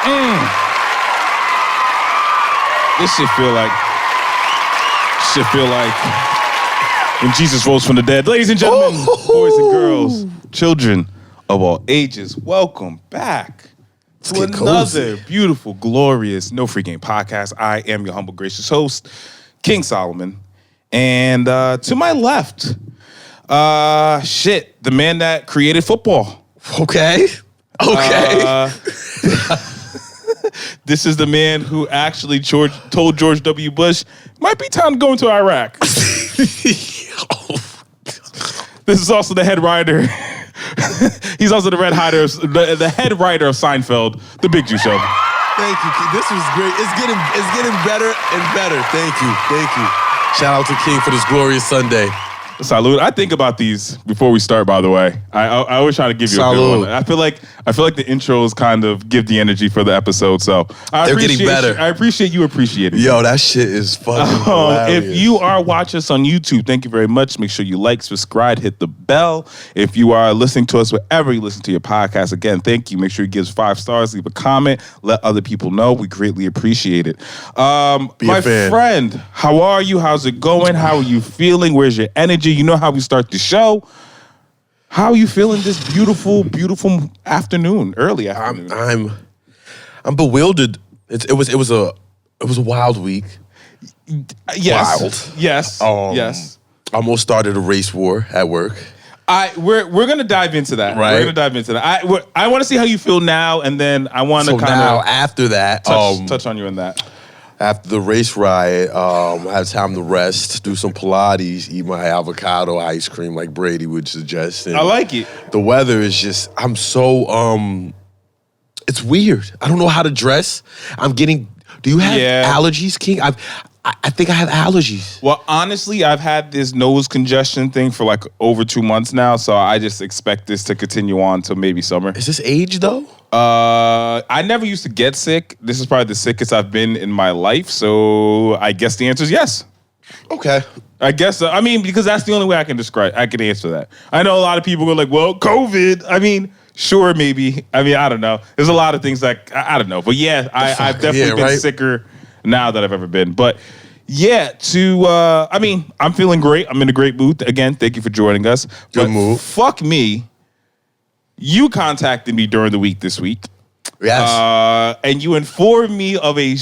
This should feel like when Jesus rose from the dead. Ladies and gentlemen, boys and girls, children of all ages, welcome back to another beautiful, glorious No Free Game podcast. I am your humble, gracious host, King Solomon. And to my left, the man that created football. Okay. This is the man who actually told George W. Bush, might be time to go into Iraq. This is also the head writer. He's also the head writer of Seinfeld, The Big Jew Show. Thank you. This was great. It's getting better and better. Thank you. Shout out to King for this glorious Sunday. Salud. I think about these before we start, by the way. I always try to give you a good one. I feel like the intros kind of give the energy for the episode, so they're getting better. I appreciate you appreciating it. Yo, that shit is fucking hilarious. If you are watching us on YouTube, thank you very much. Make sure you like, subscribe, hit the bell. If you are listening to us wherever you listen to your podcast, again, thank you. Make sure you give us 5 stars, leave a comment, let other people know. We greatly appreciate it. My friend, how are you? How's it going? How are you feeling? Where's your energy? You know how we start the show. How are you feeling this beautiful, beautiful afternoon, early afternoon? I'm bewildered. It was a wild week. Yes. Wild. Yes. Yes. Almost started a race war at work. We're gonna dive into that. Right. We're gonna dive into that. I want to see how you feel now, and then I want to kind of after that touch on you in that. After the race riot, I had time to rest, do some Pilates, eat my avocado ice cream like Brady would suggest. And I like it. The weather is just, I'm so, it's weird. I don't know how to dress. Do you have allergies, King? I think I have allergies. Well, honestly, I've had this nose congestion thing for like over 2 months now, so I just expect this to continue on till maybe summer. Is this age, though? I never used to get sick. This is probably the sickest I've been in my life, so I guess the answer is yes. Okay. I guess so. I mean, because that's the only way I can answer that. I know a lot of people go like, well, COVID. I mean, sure, maybe. I mean, I don't know. There's a lot of things that, I don't know. But yeah, I've definitely been sicker now than I've ever been. But yeah, I'm feeling great. I'm in a great mood. Again, thank you for joining us. Good mood. Fuck me. You contacted me during the week this week. Yes. And you informed me of a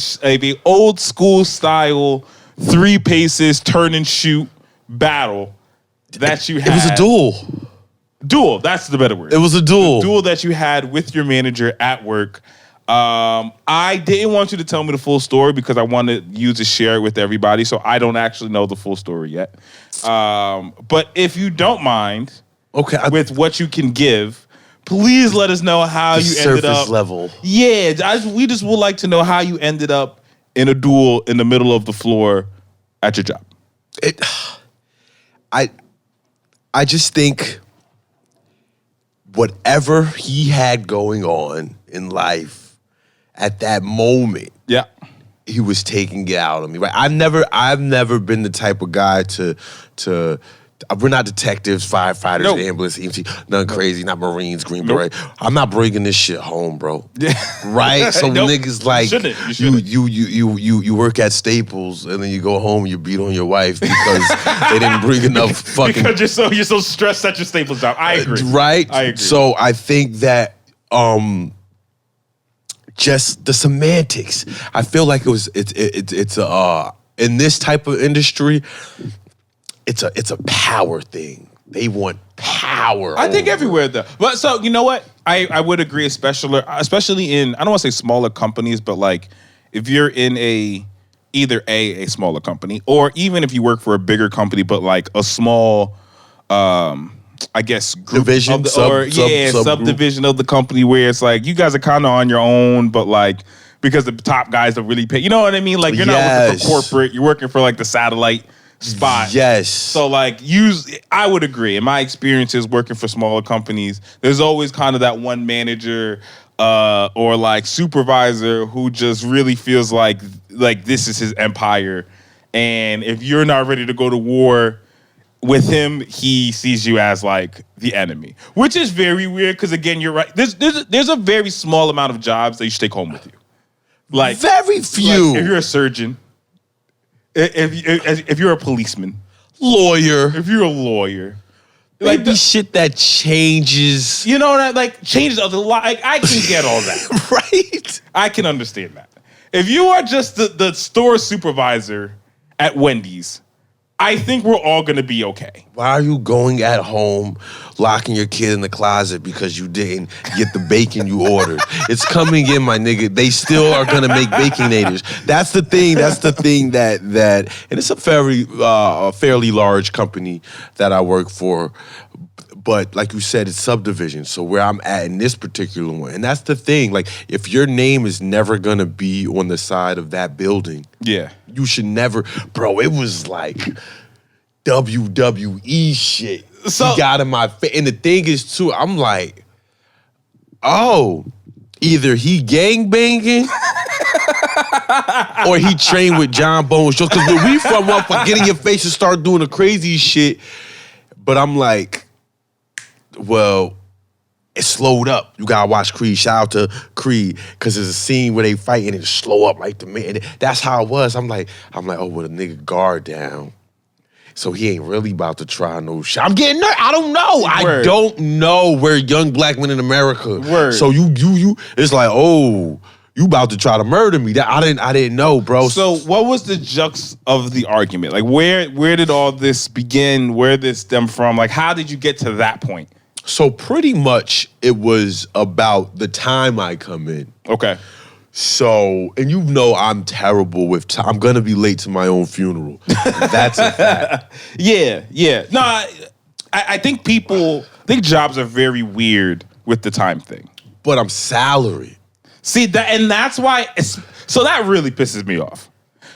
old school style 3 paces turn and shoot battle that you had. It was a duel. Duel, that's the better word. It was a duel. The duel that you had with your manager at work. I didn't want you to tell me the full story because I wanted you to share it with everybody, so I don't actually know the full story yet. But if you don't mind, with what you can give, please let us know how you ended up. Surface level. Yeah, we just would like to know how you ended up in a duel in the middle of the floor at your job. I just think whatever he had going on in life at that moment, he was taking it out on me. Right? I've never been the type of guy to. We're not detectives, firefighters, ambulance, EMT, nothing crazy, not Marines, Green Beret. I'm not bringing this shit home, bro. Yeah. Right? So niggas like you work at Staples and then you go home and you beat on your wife because they didn't bring enough fucking. Because you're so stressed at your Staples job. I agree. Right? I agree. So I think that just the semantics. I feel like it's in this type of industry. It's a power thing. They want power. I think everywhere though. But so you know what? I would agree, especially in, I don't want to say smaller companies, but like if you're in either a smaller company or even if you work for a bigger company, but like a small I guess group division subdivision of the company where it's like you guys are kind of on your own, but like because the top guys don't really pay. You know what I mean? Like you're not working for corporate. You're working for like the satellite spot. Yes. So like I would agree. In my experiences working for smaller companies, there's always kind of that one manager or like supervisor who just really feels like this is his empire. And if you're not ready to go to war with him, he sees you as like the enemy, which is very weird. Because again, you're right. There's a very small amount of jobs that you should take home with you. Like very few. Like if you're a surgeon, if you're a policeman, lawyer, if you're a lawyer. Like the shit that changes. You know that like changes a lot. Like, I can get all that. Right? I can understand that. If you are just the store supervisor at Wendy's, I think we're all gonna be okay. Why are you going at home, locking your kid in the closet because you didn't get the bacon you ordered? It's coming in, my nigga. They still are gonna make Baconators. That's the thing. That's the thing that and it's a fairly large company that I work for. But like you said, it's subdivision. So where I'm at in this particular one, and that's the thing. Like if your name is never gonna be on the side of that building, yeah, you should never, bro. It was like WWE shit. So he got in my face, and the thing is too, I'm like, oh, either he gangbanging or he trained with John Bones. Just because when we from up for getting your face and start doing the crazy shit, but I'm like, well, it slowed up. You gotta watch Creed. Shout out to Creed, because there's a scene where they fight and it slow up like the man. That's how it was. I'm like, oh, well, the nigga guard down, so he ain't really about to try no shit. I'm getting nervous. I don't know. Word. I don't know. We're young black men in America. Word. So you. It's like, oh, you about to try to murder me? That I didn't know, bro. So what was the jux of the argument? Like where did all this begin? Where did this stem from? Like how did you get to that point? So pretty much it was about the time I come in. Okay. So, and you know I'm terrible with time. I'm going to be late to my own funeral. That's a fact. Yeah. No, I think jobs are very weird with the time thing. But I'm salaried. See, and that's why, so that really pisses me off.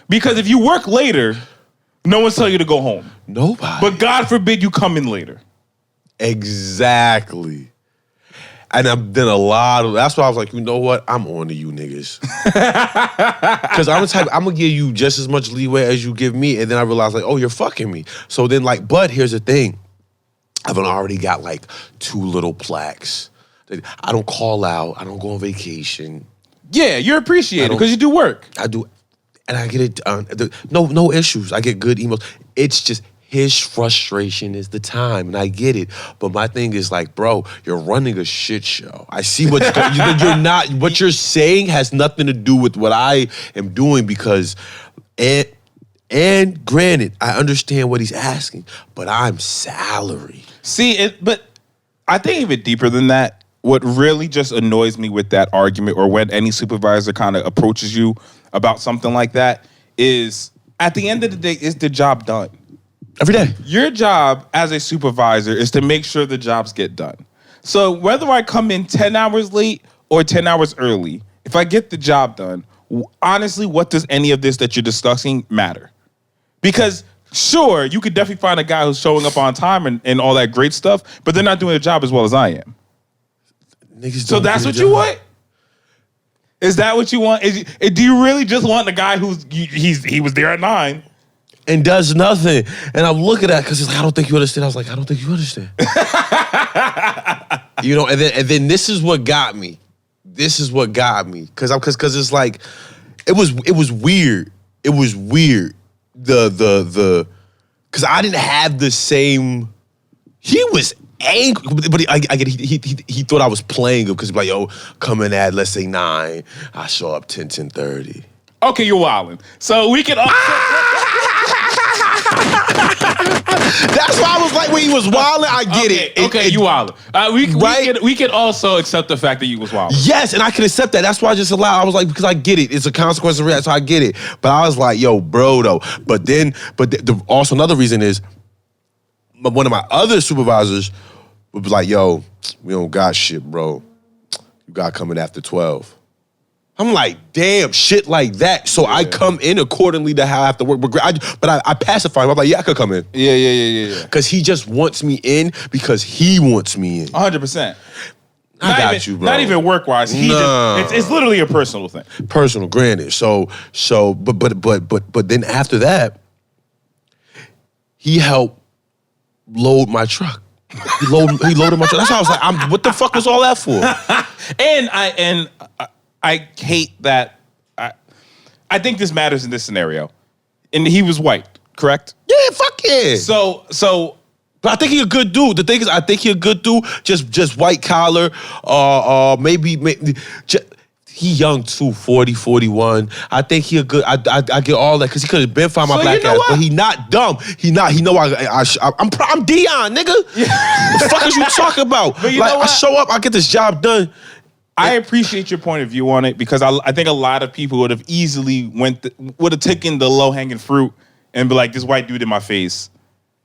Because if you work later, no one's telling you to go home. Nobody. But God forbid you come in later. Exactly. And then that's why I was like, you know what? I'm on to you niggas. Because I'm going to give you just as much leeway as you give me. And then I realized like, oh, you're fucking me. So then like, but here's the thing. I've already got like 2 little plaques. I don't call out. I don't go on vacation. Yeah, you're appreciated because you do work. I do. And I get it done. No issues. I get good emails. It's just his frustration is the time, and I get it. But my thing is like, bro, you're running a shit show. I see what's going. You're not. What you're saying has nothing to do with what I am doing because, and granted, I understand what he's asking, but I'm salary. See, but I think even deeper than that. What really just annoys me with that argument, or when any supervisor kind of approaches you about something like that, is at the end of the day, is the job done? Every day. Your job as a supervisor is to make sure the jobs get done. So whether I come in 10 hours late or 10 hours early, if I get the job done, honestly, what does any of this that you're discussing matter? Because sure, you could definitely find a guy who's showing up on time and all that great stuff, but they're not doing the job as well as I am. So that's what you want? Is that what you want? Do you really just want the guy he was there at 9 and does nothing? And I'm looking at it because he's like, I don't think you understand. I was like, I don't think you understand. You know, and then this is what got me. This is what got me because it's like it was weird. It was weird. The because I didn't have the same. He was angry, but I get he thought I was playing him because he's like, yo, coming at, let's say 9, I show up 10:30. Okay, you're wilding. So we can. That's why I was like, when he was wilding, I get it. Okay, you wilding. We can also accept the fact that you was wilding. Yes, and I can accept that. That's why I just allowed. I was like, because I get it. It's a consequence of reaction, so I get it. But I was like, yo, bro, though. But also another reason is, one of my other supervisors would be like, yo, we don't got shit, bro. You got coming after 12. I'm like, damn, shit like that. So I come in accordingly to how I have to work. But I pacify him. I'm like, yeah, I could come in. Yeah. Because he just wants me in because he wants me in. 100%. I got you, bro. Not even work-wise. It's literally a personal thing. Personal, granted. But then after that, he helped load my truck. He loaded my truck. That's how I was like, what the fuck was all that for? And I hate that. I think this matters in this scenario. And he was white, correct? Yeah, fuck yeah. So but I think he a good dude. The thing is, I think he a good dude. Just white collar. Maybe he young too, 40, 41. I think he a good. I get all that because he could have been fine my black ass, but he not dumb. He not. He know I'm Dion, nigga. Yeah. The fuck is you talking about? But you know what? I show up, I get this job done. I appreciate your point of view on it because I think a lot of people would have easily would have taken the low hanging fruit and be like, this white dude in my face.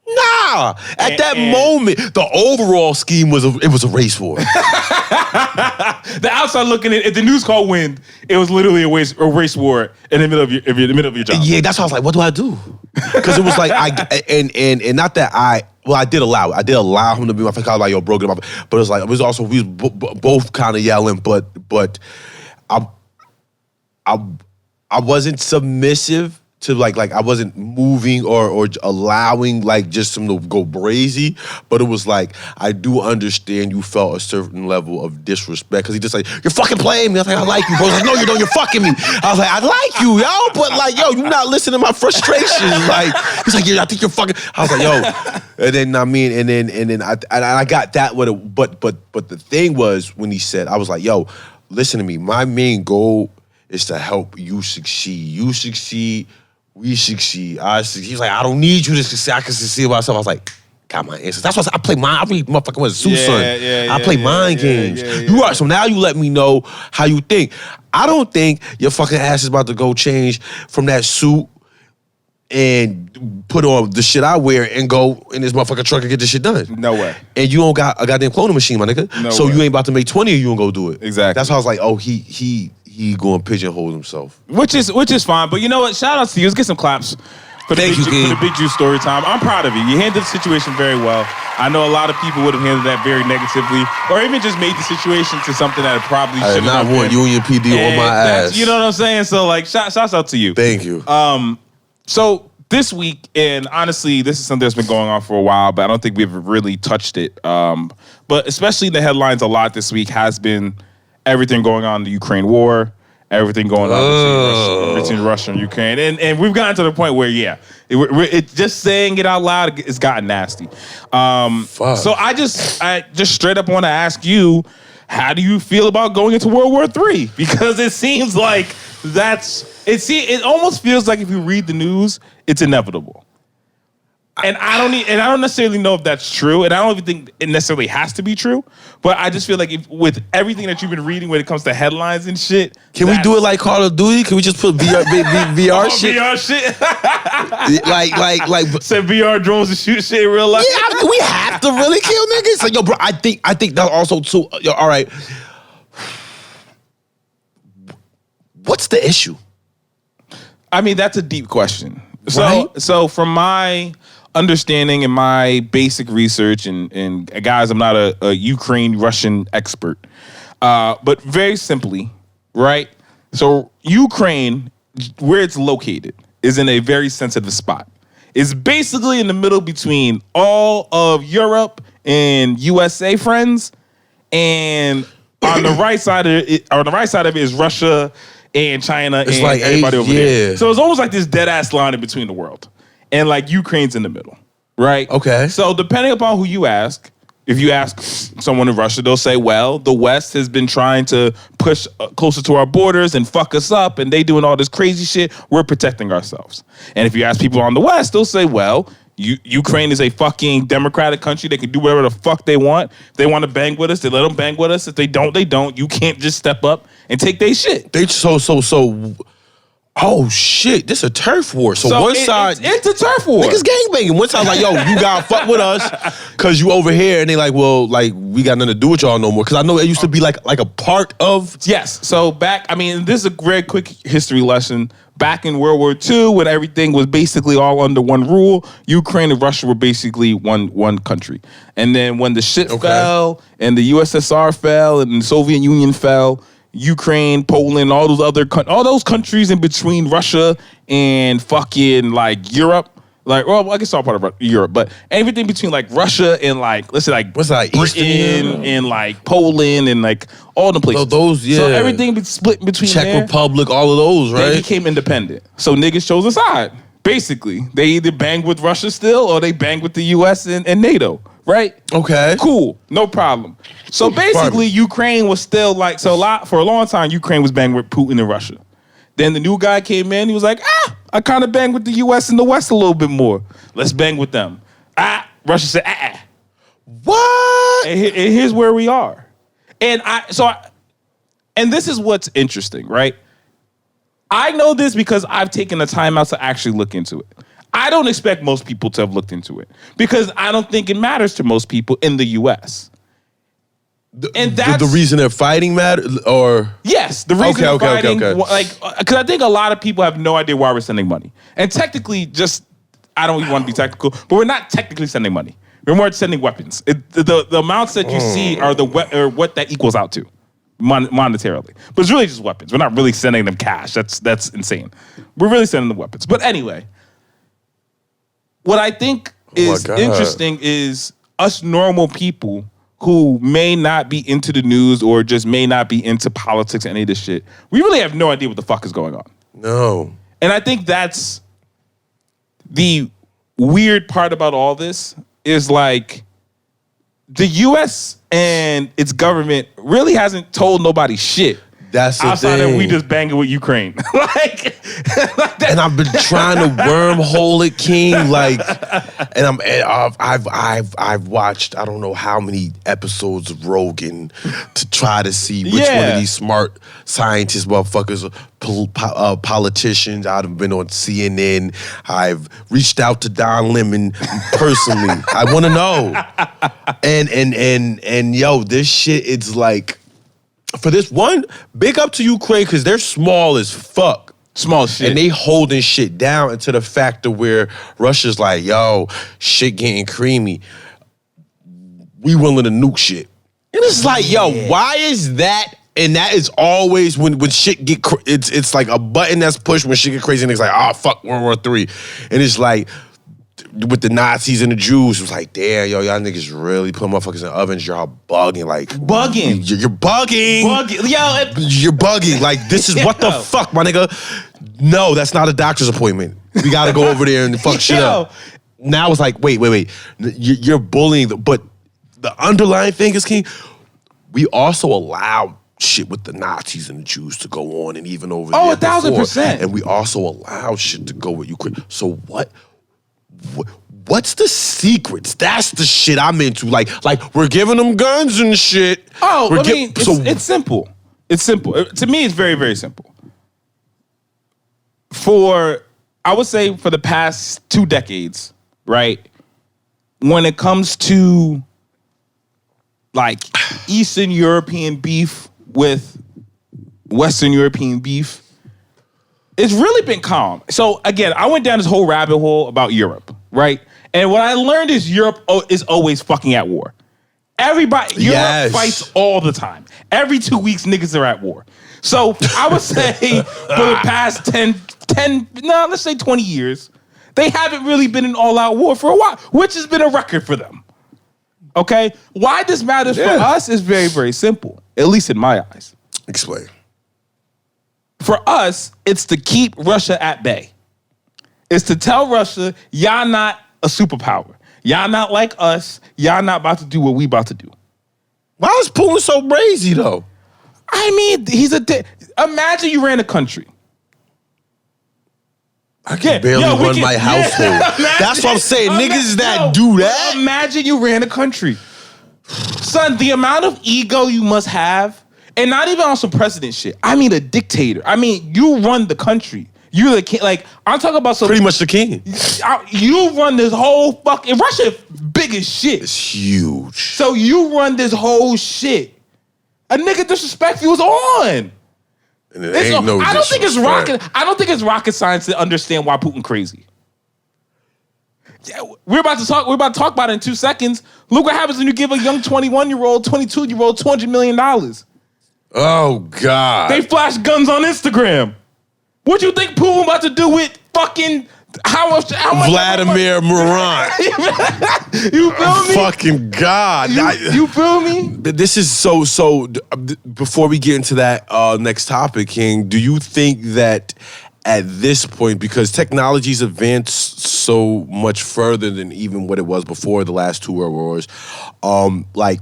Nah, at that moment, the overall scheme was a race war. The outside looking at the news call wind, it was literally a race war in the middle of your job. Yeah, that's why I was like, what do I do? Because it was like and not that I did allow him to be my friend. I was like, yo, bro, get him up. But it was like we was both kind of yelling, but I wasn't submissive to like I wasn't moving or allowing like just him to go brazy, but it was like I do understand you felt a certain level of disrespect because he just like, you're fucking playing me. I was like, I like you, bro. He's like, no, you don't. You're fucking me. I was like, I like you, yo, but like, yo, you not listening to my frustrations. Like, he's like, yeah, I think you're fucking. I was like, yo, and then I got that with it, but the thing was when he said, I was like, yo, listen to me. My main goal is to help you succeed. You succeed. We succeed. He's like, I don't need you to succeed. I can succeed myself. I was like, got my answers. That's why I play mind. I really motherfucking was Susan. I play mind games. You are. So now you let me know how you think. I don't think your fucking ass is about to go change from that suit and put on the shit I wear and go in this motherfucking truck and get this shit done. No way. And you don't got a goddamn cloning machine, my nigga. No so way. You ain't about to make 20 of you and go do it. Exactly. That's how I was like, oh, he going to pigeonhole himself. Which is fine. But you know what? Shout out to you. Let's get some claps for the Big Juice story time. I'm proud of you. You handled the situation very well. I know a lot of people would have handled that very negatively or even just made the situation to something that it probably shouldn't have been. I want Union PD on my ass. You know what I'm saying? So like, shouts out to you. Thank you. So this week, and honestly, this is something that's been going on for a while, but I don't think we've really touched it. But especially in the headlines a lot this week has been everything going on in the Ukraine war, everything going on between Russia and Ukraine. And we've gotten to the point where, it just saying it out loud, it's gotten nasty. So I just straight up want to ask you, how do you feel about going into World War III? Because it seems like it almost feels like if you read the news, it's inevitable. And I don't necessarily know if that's true, and I don't even think it necessarily has to be true. But I just feel like with everything that you've been reading when it comes to headlines and shit, can we do it like Call of Duty? Can we just put VR shit? VR shit. like send VR drones to shoot shit in real life. Yeah, I mean, we have to really kill niggas. Like, yo, bro, I think that also too. Yo, all right. What's the issue? I mean, that's a deep question. Right? So from my understanding and my basic research, and guys, I'm not a Ukraine-Russian expert, but very simply, right? So Ukraine, where it's located, is in a very sensitive spot. It's basically in the middle between all of Europe and USA friends, and on the right side of it is Russia and China and like everybody over there. So it's almost like this dead ass line in between the world. And like Ukraine's in the middle, right? Okay. So depending upon who you ask, if you ask someone in Russia, they'll say, well, the West has been trying to push closer to our borders and fuck us up, and they doing all this crazy shit. We're protecting ourselves. And if you ask people on the West, they'll say, well, Ukraine is a fucking democratic country. They can do whatever the fuck they want. If they want to bang with us, they let them bang with us. If they don't, they don't. You can't just step up and take their shit. Oh shit, this a turf war. So one side, it's a turf war. Niggas gangbanging. One side like, yo, you gotta fuck with us because you over here, and they like, well, like we got nothing to do with y'all no more. Because I know it used to be like a part of. Yes. So this is a very quick history lesson. Back in World War II, when everything was basically all under one rule, Ukraine and Russia were basically one country. And then when the shit fell, and the USSR fell, and the Soviet Union fell, Ukraine, Poland, all those countries in between Russia and fucking like Europe, Like, well, I guess all part of Europe, but everything between like Russia and like, let's say like what's that, Britain and like Poland and like all the places. So those, yeah. So everything be split between Czech Republic, all of those, right? They became independent. So niggas chose a side. Basically, they either bang with Russia still or they bang with the U.S. and NATO, right? Okay. Cool, no problem. So basically, Ukraine was still like, for a long time, Ukraine was banging with Putin and Russia. Then the new guy came in, he was like, I kind of bang with the U.S. and the West a little bit more. Let's bang with them. Russia said, What? And here's where we are. And this is what's interesting, right? I know this because I've taken the time out to actually look into it. I don't expect most people to have looked into it because I don't think it matters to most people in the U.S. And that's the reason they're fighting matter, or yes, the reason they're fighting, like, because I think a lot of people have no idea why we're sending money. And technically, I don't even want to be technical, but we're not technically sending money. We're more sending weapons. The amounts that you see are what that equals out to monetarily. But it's really just weapons. We're not really sending them cash. That's insane. We're really sending them weapons. But anyway, what I think is interesting is us normal people who may not be into the news or just may not be into politics or any of this shit, we really have no idea what the fuck is going on. No. And I think that's the weird part about all this is like the U.S. and its government really hasn't told nobody shit. That's the outside thing. of we just banging with Ukraine. like that. And I've been trying to wormhole it, King. I've watched I don't know how many episodes of Rogan to try to see which one of these smart scientists, motherfuckers, politicians. I've been on CNN. I've reached out to Don Lemon personally. I want to know. And yo, this shit, it's like. For this one, big up to Ukraine because they're small as fuck. Small shit. And they holding shit down into the fact of where Russia's like, yo, shit getting creamy. We willing to nuke shit. And it's like, yo, why is that? And that is always when shit get, it's like a button that's pushed when shit get crazy and it's like, oh, fuck, World War III. And it's like, with the Nazis and the Jews, it was like, damn, yo, y'all niggas really put motherfuckers in ovens. Y'all bugging, like bugging. You're bugging. Yo, you're bugging. Like this is what the fuck, my nigga. No, that's not a doctor's appointment. We got to go over there and fuck shit up. Now it's like, wait. You're bullying, but the underlying thing is, King. We also allow shit with the Nazis and the Jews to go on, and even over there. 1,000%. And we also allow shit to go with Ukraine. So what's the secrets? That's the shit I'm into. Like we're giving them guns and shit. It's simple. It's simple. To me, it's very, very simple. I would say for the past 2 decades, right? When it comes to like Eastern European beef with Western European beef, it's really been calm. So again, I went down this whole rabbit hole about Europe, right? And what I learned is Europe is always fucking at war. Europe fights all the time. Every 2 weeks, niggas are at war. So I would say for the past 20 years, they haven't really been in all-out war for a while, which has been a record for them. Okay? Why this matters for us is very, very simple, at least in my eyes. Explain. For us, it's to keep Russia at bay. It's to tell Russia, y'all not a superpower. Y'all not like us. Y'all not about to do what we about to do. Why is Putin so brazy, though? I mean, imagine you ran a country. I can barely run my household. That's what I'm saying. Niggas that do that. Imagine you ran a country. Son, the amount of ego you must have, and not even on some president shit. I mean, a dictator. I mean, you run the country. You're the king. Like, I'm talking about some. Pretty much the king. You run this whole fucking. Russia big as shit. It's huge. So you run this whole shit. A nigga disrespect you is on. And it ain't no I don't think it's rocket science to understand why Putin crazy. Yeah, we're about to talk about it in 2 seconds. Look what happens when you give a young 21-year-old, 22-year-old $200 million. Oh, God. They flash guns on Instagram. What you think Putin about to do with fucking How much? Vladimir Morant. You feel me? Fucking God. You feel me? This is so. Before we get into that next topic, King, do you think that at this point, because technology's advanced so much further than even what it was before the last two World Wars, like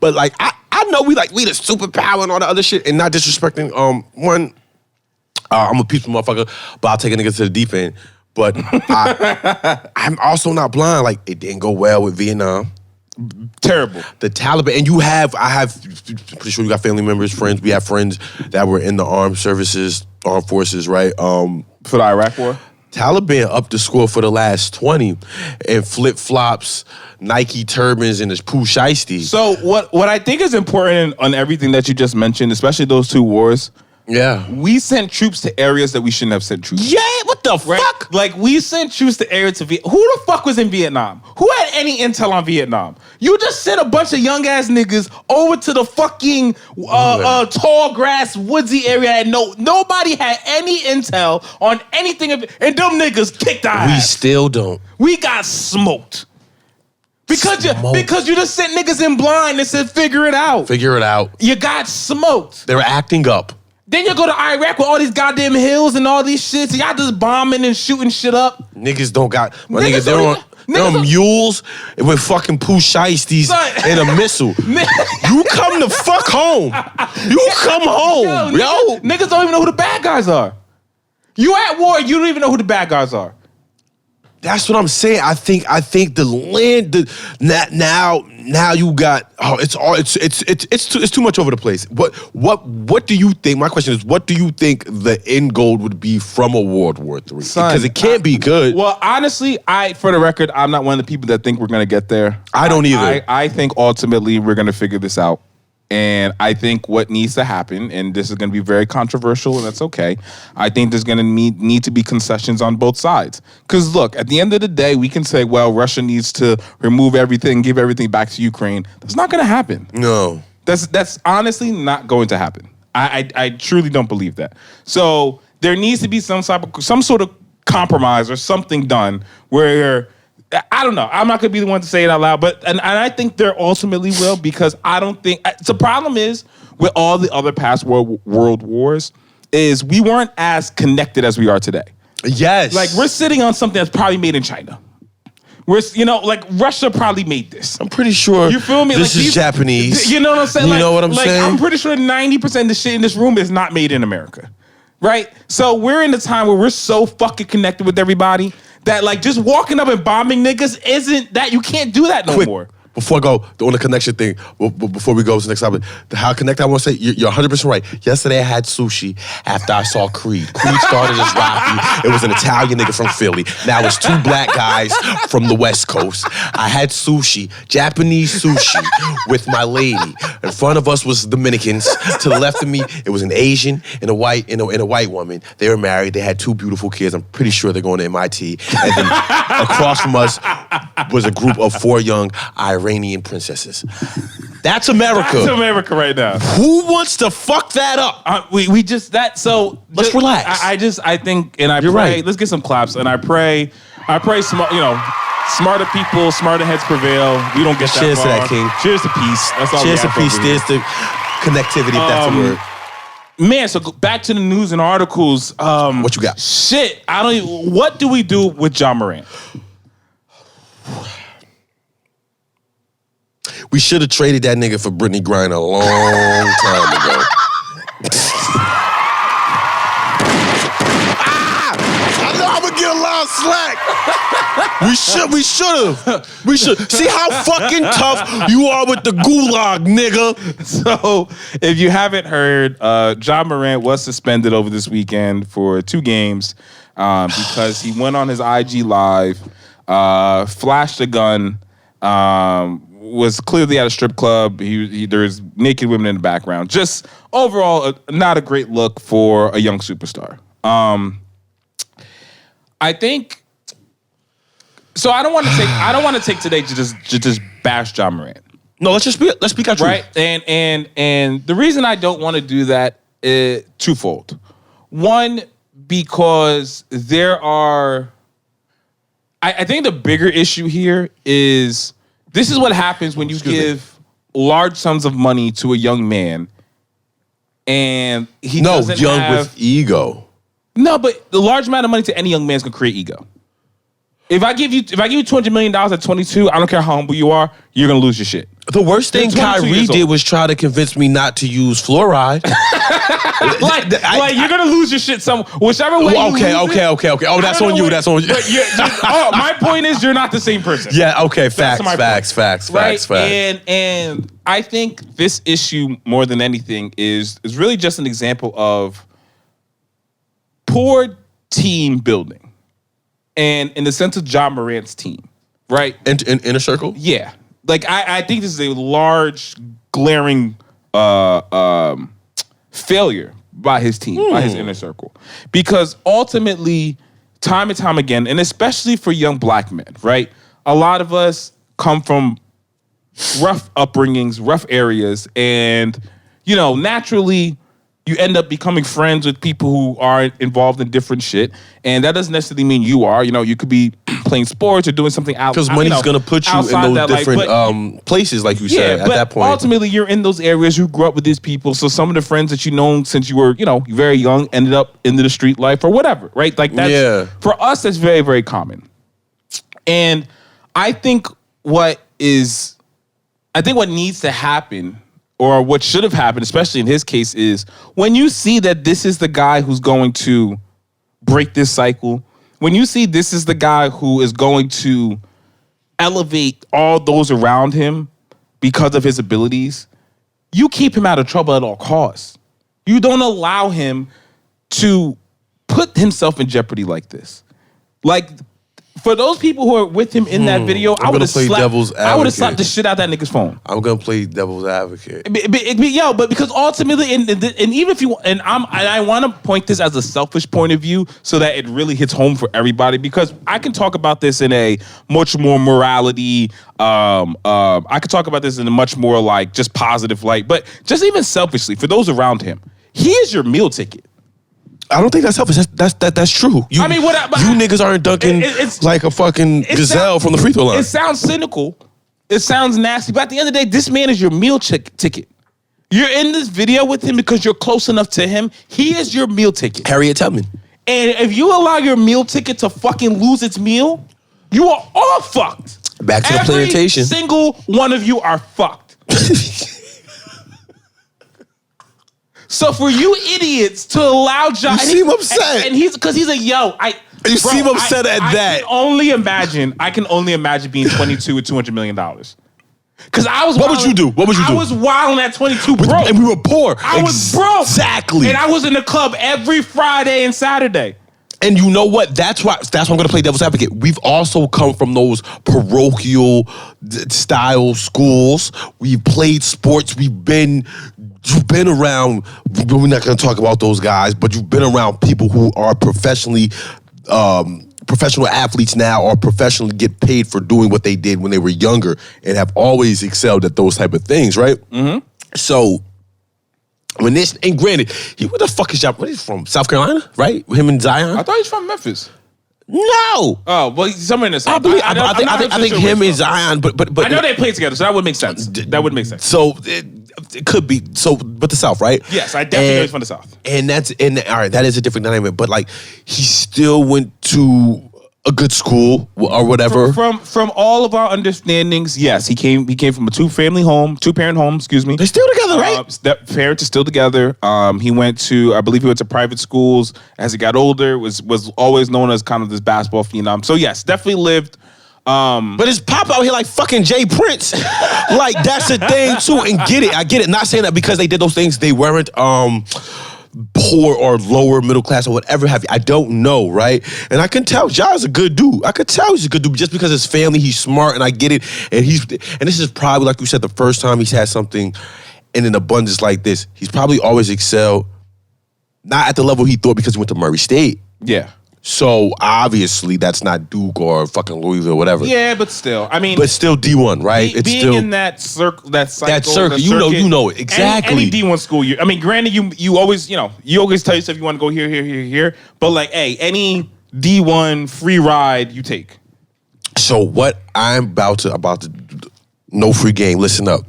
but like I know we the superpower and all the other shit, and not disrespecting one. I'm a peaceful motherfucker, but I'll take a nigga to the deep end. But I'm also not blind. Like, it didn't go well with Vietnam. Terrible. The Taliban, and I have, pretty sure you got family members, friends. We have friends that were in the armed forces, right? For the Iraq War? Taliban upped the score for the last 20 and flip-flops, Nike turbans, and this poo shiesty. So what I think is important on everything that you just mentioned, especially those two wars, yeah, we sent troops to areas that we shouldn't have sent troops. Yeah, what the fuck? Like, we sent troops to areas to Vietnam. Who the fuck was in Vietnam? Who had any intel on Vietnam? You just sent a bunch of young ass niggas over to the fucking tall grass woodsy area, and nobody had any intel on anything, and them niggas kicked our ass. We still don't. We got smoked. Because you just sent niggas in blind and said, figure it out. Figure it out. You got smoked. They were acting up. Then you go to Iraq with all these goddamn hills and all these shits, and y'all just bombing and shooting shit up. Niggas don't got... They're on mules with fucking poo shiesties and a missile. You come the fuck home. You come home, yo. Niggas don't even know who the bad guys are. You at war, you don't even know who the bad guys are. That's what I'm saying. I think the land now you got it's too much over the place. What do you think? My question is, what do you think the end goal would be from a World War III? Because it can't be good. Well, honestly, for the record, I'm not one of the people that think we're gonna get there. I don't either. I think ultimately we're gonna figure this out. And I think what needs to happen, and this is going to be very controversial, and that's okay, I think there's going to need to be concessions on both sides. Because look, at the end of the day, we can say, well, Russia needs to remove everything, give everything back to Ukraine. That's not going to happen. No. That's honestly not going to happen. I truly don't believe that. So there needs to be some sort of compromise or something done where... I don't know. I'm not going to be the one to say it out loud, but and I think there ultimately will, because I don't think... The problem is, with all the other past world wars, is we weren't as connected as we are today. Yes. Like, we're sitting on something that's probably made in China. Like, Russia probably made this. I'm pretty sure. You feel me? This is Japanese. You know what I'm saying? You know what I'm saying? I'm pretty sure 90% of the shit in this room is not made in America. Right? So we're in a time where we're so fucking connected with everybody that, like, just walking up and bombing niggas isn't that... You can't do that no more. Before I go on the connection thing, before we go to the next topic, how connected I want to say, you're 100% right. Yesterday I had sushi after I saw Creed. Creed started as Rocky. It was an Italian nigga from Philly. Now it's two black guys from the West Coast. I had sushi, Japanese sushi, with my lady. In front of us was Dominicans. To the left of me, it was an Asian and a white woman. They were married. They had two beautiful kids. I'm pretty sure they're going to MIT. And then across from us was a group of 4 young Iranian princesses. That's America. That's America right now. Who wants to fuck that up? We just that. So let's relax. I think, and You're pray. Right. Let's get some claps. And I pray. Smarter people, smarter heads prevail. We don't get that Cheers far. to that, King. Cheers to peace. That's all. Cheers to peace. Cheers to connectivity. If that's a word. Man, so back to the news and articles. What you got? Shit, what do we do with Ja Morant? We should have traded that nigga for Brittany Griner a long time ago. I know I'm gonna get a lot of slack. We should. See how fucking tough you are with the gulag, nigga. So, if you haven't heard, Ja Morant was suspended over this weekend for 2 games because he went on his IG Live, flashed a gun, was clearly at a strip club. There's naked women in the background. Just overall, not a great look for a young superstar. I think. So I don't want to take today to just bash Ja Morant. No, let's speak our truth. Right, and the reason I don't want to do that is twofold. One, because there are... I think the bigger issue here is this is what happens when you give large sums of money to a young man and he doesn't have... with ego. No, but the large amount of money to any young man is going to create ego. If I give you $200 million at 22, I don't care how humble you are, you're going to lose your shit. The worst thing Kyrie did was try to convince me not to use fluoride. like you're gonna lose your shit whichever way. Okay. Oh, that's on you. That's on you. My point is, you're not the same person. Yeah. Okay. Facts. And I think this issue more than anything is really just an example of poor team building, and in the sense of John Morant's team, right? In inner circle. Yeah. Like I think this is a large, glaring failure by his team, by his inner circle. Because ultimately, time and time again, and especially for young black men, right? A lot of us come from rough upbringings, rough areas, and, naturally, you end up becoming friends with people who are involved in different shit. And that doesn't necessarily mean you are. You could be playing sports or doing something out. Because money's going to put you in those different places, like you said, at that point. Ultimately, you're in those areas. You grew up with these people. So some of the friends that you've known since you were, very young ended up into the street life or whatever, right? Like that's, for us, that's very, very common. And I think what needs to happen, or what should have happened, especially in his case, is when you see that this is the guy who's going to break this cycle, when you see this is the guy who is going to elevate all those around him because of his abilities, you keep him out of trouble at all costs. You don't allow him to put himself in jeopardy like this. Like, for those people who are with him in that video, I would have slapped the shit out that nigga's phone. I'm gonna play devil's advocate. But because ultimately, and even if you I want to point this as a selfish point of view, so that it really hits home for everybody. Because I can talk about this in a much more morality. I could talk about this in a much more like just positive light. But just even selfishly, for those around him, he is your meal ticket. I don't think that's selfish. That's true. You niggas aren't dunking like a fucking gazelle from the free throw line. It sounds cynical. It sounds nasty. But at the end of the day, this man is your meal ticket. You're in this video with him because you're close enough to him. He is your meal ticket. Harriet Tubman. And if you allow your meal ticket to fucking lose its meal, you are all fucked. Back to the plantation. Every single one of you are fucked. So for you idiots to allow John... You seem upset. And he's... Because he's a yo. You seem upset at that. I can only imagine being 22 with $200 million. Because I was... What would you do? I was wilding at 22 broke. And we were poor. I was broke. Exactly. And I was in the club every Friday and Saturday. And you know what? That's why I'm going to play devil's advocate. We've also come from those parochial style schools. We've played sports. You've been around, we're not going to talk about those guys, but you've been around people who are professional athletes now, or professionally get paid for doing what they did when they were younger and have always excelled at those type of things, right? Mm-hmm. So when this, and granted, where the fuck is John? What is he from? South Carolina, right? Him and Zion? I thought he was from Memphis. No. Oh, well, he's somewhere in the South. I think him and Zion, but I know they played together, so that would make sense. So it could be but the South, right? Yes, I definitely know he's from the South. And all right, that is a different dynamic. But like, he still went to a good school or whatever. From all of our understandings, yes, he came from a two-parent home. Excuse me. They're still together, right? Parents are still together. I believe he went to private schools. As he got older, was always known as kind of this basketball phenom. So yes, definitely lived. But his pop out here like fucking Jay Prince. Like, that's the thing too. And I get it. Not saying that because they did those things, they weren't poor or lower middle class or whatever have you. I don't know, right? And I can tell Ja's a good dude. I could tell he's a good dude just because his family, he's smart, and I get it. And this is probably, like you said, the first time he's had something in an abundance like this. He's probably always excelled, not at the level he thought because he went to Murray State. Yeah. So obviously that's not Duke or fucking Louisville, whatever. Yeah, but still, I mean, but still D1, right? It's being still in that cycle, that circuit. You know it exactly. Any D1 school, I mean, granted, you always tell yourself you want to go here, but like, hey, any D1 free ride you take. So what I'm about to no free game. Listen up,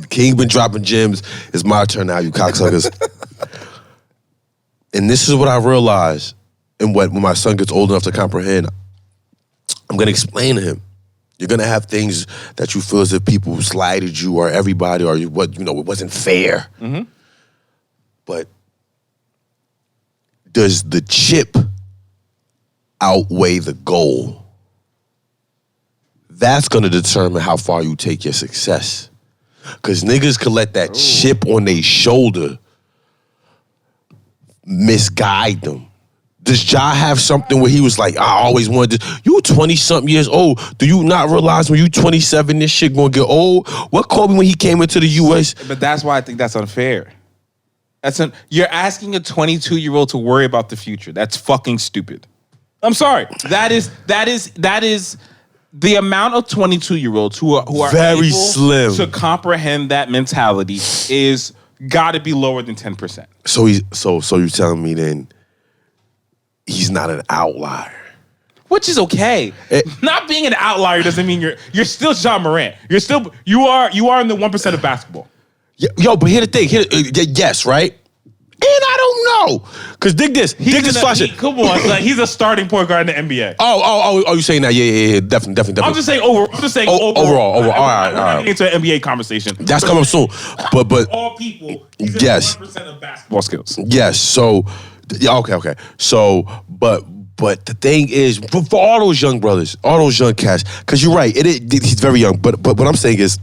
King been dropping gems. It's my turn now, you cocksuckers. And this is what I realized. And when my son gets old enough to comprehend, I'm gonna explain to him. You're gonna have things that you feel as if people slighted you or everybody or it wasn't fair. Mm-hmm. But does the chip outweigh the goal? That's gonna determine how far you take your success. Cause niggas could let that chip on their shoulder misguide them. Does Ja have something where he was like, I always wanted this? You 20-something years old. Do you not realize when you 27, this shit gonna get old? What Kobe when he came into the U.S.? But that's why I think that's unfair. You're asking a 22-year-old to worry about the future. That's fucking stupid. I'm sorry. That is the amount of 22-year-olds who are very able slim to comprehend that mentality is gotta be lower than 10%. So you're telling me then he's not an outlier. Which is okay. Not being an outlier doesn't mean you're still Ja Morant. You are in the 1% of basketball. Yo, but here's the thing. Yes, right? And I don't know. Because dig this. Dig this flashing. Come on. Like, he's a starting point guard in the NBA. Oh, you saying that? Yeah. Definitely. I'm just saying overall. All right. Into an NBA conversation. That's coming soon. But all people, he's yes. 1% of basketball skills. Yes. So, okay. So, but the thing is, for all those young brothers, all those young cats, because you're right, he's very young. But what I'm saying is,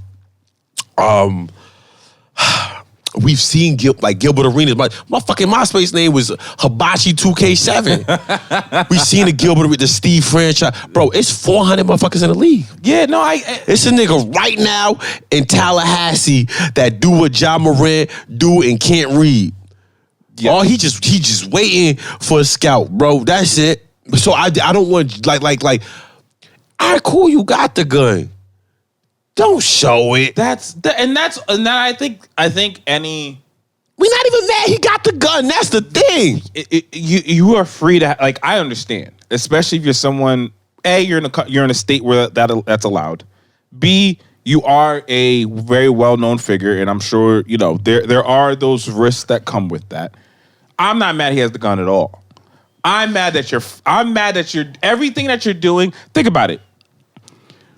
we've seen Gilbert Arenas. My fucking MySpace name was Hibachi 2K7. We've seen the Gilbert with the Steve franchise. Bro, it's 400 motherfuckers in the league. Yeah, no, it's a nigga right now in Tallahassee that do what Ja Morant do and can't read. Yeah. Oh, he just waiting for a scout, bro. That's it. So I don't want like. All right, cool. You got the gun. Don't show it. I think any. We're not even mad. He got the gun. That's the thing. You are free to I understand, especially if you're someone. A, you're in a state where that's allowed. B, you are a very well-known figure, and I'm sure there are those risks that come with that. I'm not mad he has the gun at all. I'm mad that you're everything that you're doing. Think about it.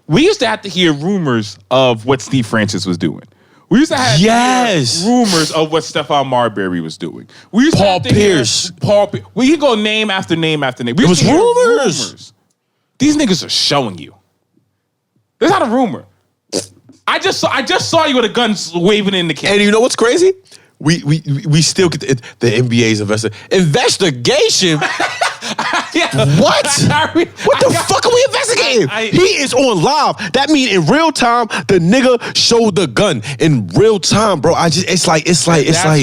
We used to have to hear rumors of what Steve Francis was doing. We used to have to hear rumors of what Stephon Marbury was doing. We used Paul Pierce. We can go name after name after name. It was rumors. These niggas are showing you. There's not a rumor. I just saw you with a gun waving in the camera. And you know what's crazy? We still get the NBA's investigation. What? What the fuck are we investigating? He is on live. That means in real time, the nigga showed the gun in real time, bro. It's like. That's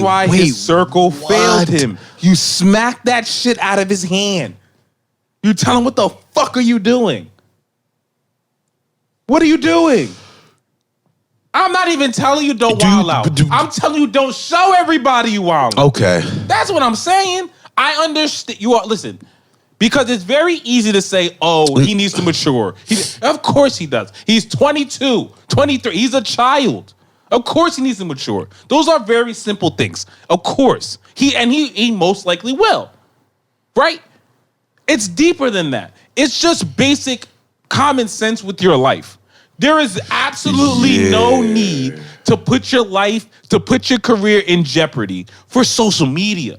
why his circle failed him. You smacked that shit out of his hand. You tell him, what the fuck are you doing? What are you doing? I'm not even telling you don't wild out. I'm telling you don't show everybody you wild out. Okay. That's what I'm saying. I understand. Listen, because it's very easy to say, oh, he needs to mature. Of course he does. He's 22, 23. He's a child. Of course he needs to mature. Those are very simple things. Of course. He most likely will. Right? It's deeper than that. It's just basic common sense with your life. There is absolutely no need to put your life, to put your career in jeopardy for social media.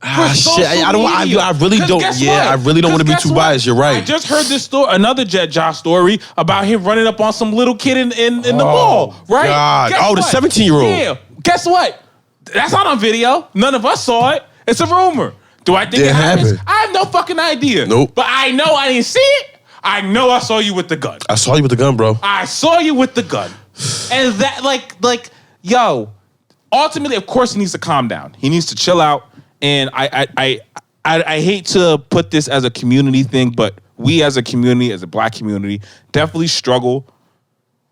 Shit. I really don't. Yeah, I really don't want to be too biased. You're right. I just heard this story, another Ja story about him running up on some little kid in the mall. Right? God. The 17-year-old. Yeah. Guess what? That's not on video. None of us saw it. It's a rumor. Do I think it happens? I have no fucking idea. Nope. But I know I didn't see it. I know I saw you with the gun. I saw you with the gun, bro. I saw you with the gun. And that, yo, ultimately, of course, he needs to calm down. He needs to chill out. And I hate to put this as a community thing, but we as a community, as a black community, definitely struggle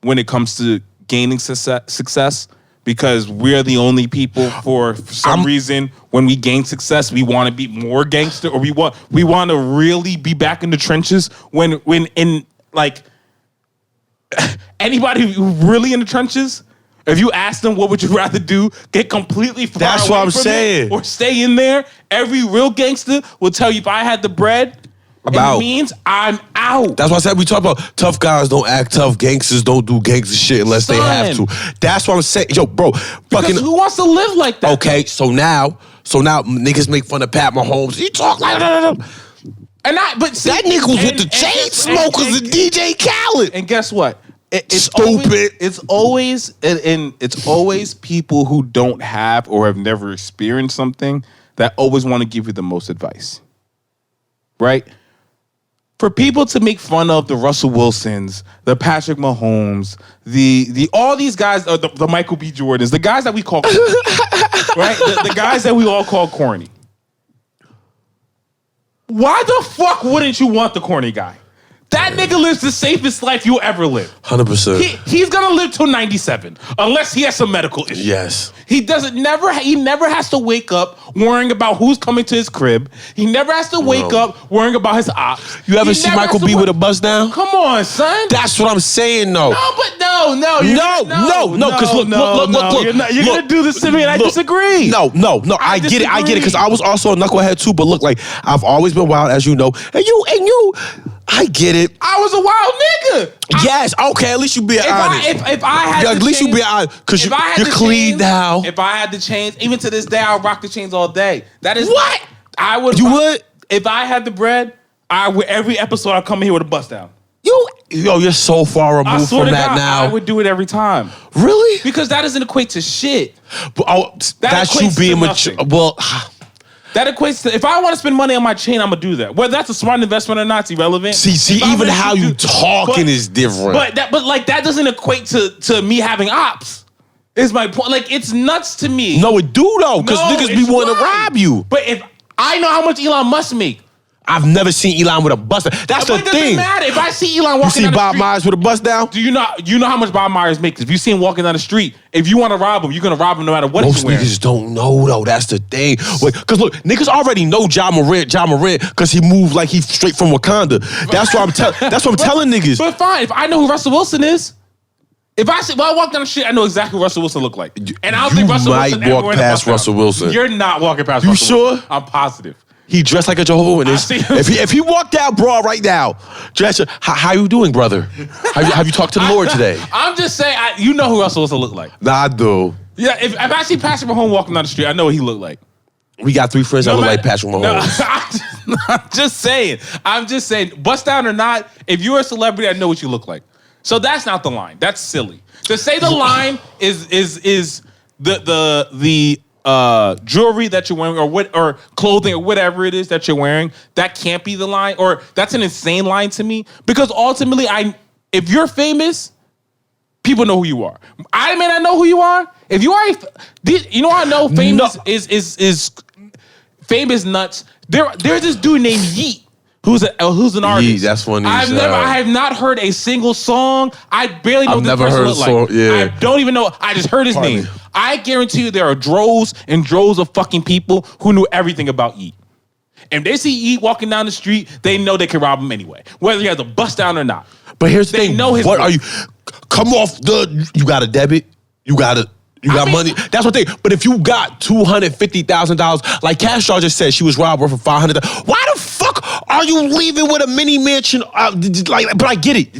when it comes to gaining success because we're the only people for some reason when we gain success, we want to be more gangster or we want to really be back in the trenches when in like anybody who really in the trenches, if you ask them what would you rather do, get completely far That's away what I'm from saying. it or stay in there, every real gangster will tell you if I had the bread, it means I'm out. That's why I said we talk about tough guys don't act tough, gangsters don't do gangster shit unless they have to. That's what I'm saying. Yo, bro, because who wants to live like that? Okay, so now niggas make fun of Pat Mahomes. He talk like but see, that nigga was with the chain smokers and DJ Khaled. And guess what? It's stupid. It's always people who don't have or have never experienced something that always want to give you the most advice. Right? For people to make fun of the Russell Wilsons, the Patrick Mahomes, the all these guys, the Michael B. Jordans, the guys that we call corny, right? The guys that we all call corny. Why the fuck wouldn't you want the corny guy? That nigga lives the safest life you'll ever live. 100%. He's gonna live till 97, unless he has some medical issues. Yes. He never has to wake up worrying about who's coming to his crib. He never has to wake up worrying about his ops. You ever see Michael B with a bust down? Come on, son. That's what I'm saying, though. No. Because look. You're gonna do this to me, and I disagree. No. I get it, because I was also a knucklehead too. But look, like I've always been wild, as you know, and you. I get it. I was a wild nigga. Yes, okay. At least you be honest. If I had at least you be honest, because you're clean now. If I had the chains, even to this day, I'll rock the chains all day. That is what I would. You would? If I had the bread, I would. Every episode, I come in here with a bust down. You're so far removed from that now. I would do it every time. Really? Because that doesn't equate to shit. That's you being mature. Well. That equates to, if I want to spend money on my chain, I'm going to do that. Whether that's a smart investment or not, it's irrelevant. See, even how you talking is different. But that doesn't equate to me having ops. Is my point. Like, it's nuts to me. No, it do though, because niggas be wanting to rob you. But if I know how much Elon Musk make. I've never seen Elon with a bust down. That's the thing. It doesn't matter. If I see Elon walking down the street. You see Bob Myers with a bust down? Do you know how much Bob Myers makes? If you see him walking down the street, if you want to rob him, you're going to rob him no matter what he's wearing. Most niggas don't know, though. That's the thing. Because look, niggas already know Ja Morant, because he moved like he's straight from Wakanda. That's what I'm telling niggas. But fine, if I know who Russell Wilson is, if I walk down the street, I know exactly who Russell Wilson look like. And I don't think Russell Wilson might walk past Russell Wilson. You're not walking past Russell Wilson. You sure? I'm positive. He dressed like a Jehovah's Witness. If he walked out, bro, right now, how you doing, brother? Have you talked to the Lord today? I'm just saying, you know who Russell Wilson look like. Nah, I do. Yeah, if I see Patrick Mahomes walking down the street, I know what he look like. We got 3 friends that look like Patrick Mahomes. I'm just saying, bust down or not, if you're a celebrity, I know what you look like. So that's not the line. That's silly. To say the line is the jewelry that you're wearing or clothing or whatever it is that you're wearing, that can't be the line, or that's an insane line to me, because ultimately if you're famous, people know who you are. I may not know who you are. If you are I know famous is famous nuts. There's this dude named Yeet who's an artist. Yeet, that's funny. I have not heard a single song. I barely know what this person looks like. Yeah. I don't even know. I just heard his name. I guarantee you there are droves and droves of fucking people who knew everything about Yeet. If they see Yeet walking down the street, they know they can rob him anyway, whether he has a bust down or not. But here's the thing. What are you? Come off you got a debit? You got money. That's what they. But if you got $250,000, like Cash just said, she was robbed for $500. Why the fuck are you leaving with a mini mansion? But I get it.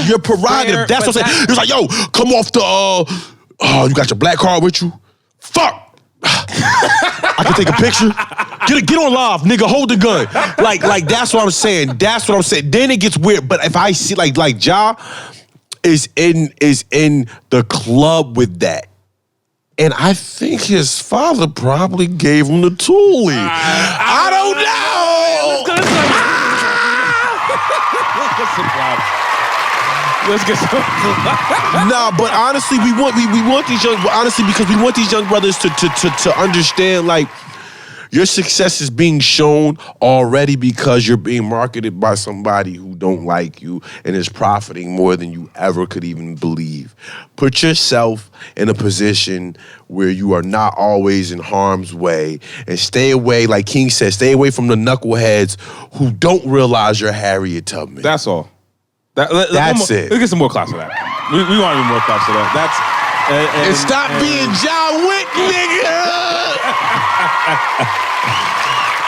Your prerogative. That's what I'm saying. It's like, yo, come off the. You got your black card with you? Fuck. I can take a picture. Get on live, nigga. Hold the gun. Like that's what I'm saying. That's what I'm saying. Then it gets weird. But if I see like Ja is in the club with that. And I think his father probably gave him the toolie. I don't know. Let's get some. Nah, but honestly, we want these young. Honestly, because we want these young brothers to understand, like, Your success is being shown already because you're being marketed by somebody who don't like you and is profiting more than you ever could even believe. Put yourself in a position where you are not always in harm's way and stay away, like King said, stay away from the knuckleheads who don't realize you're Harriet Tubman. That's all. That's it. Let's get some more claps for that. We want to get more claps for that. And stop being John Wick, nigga.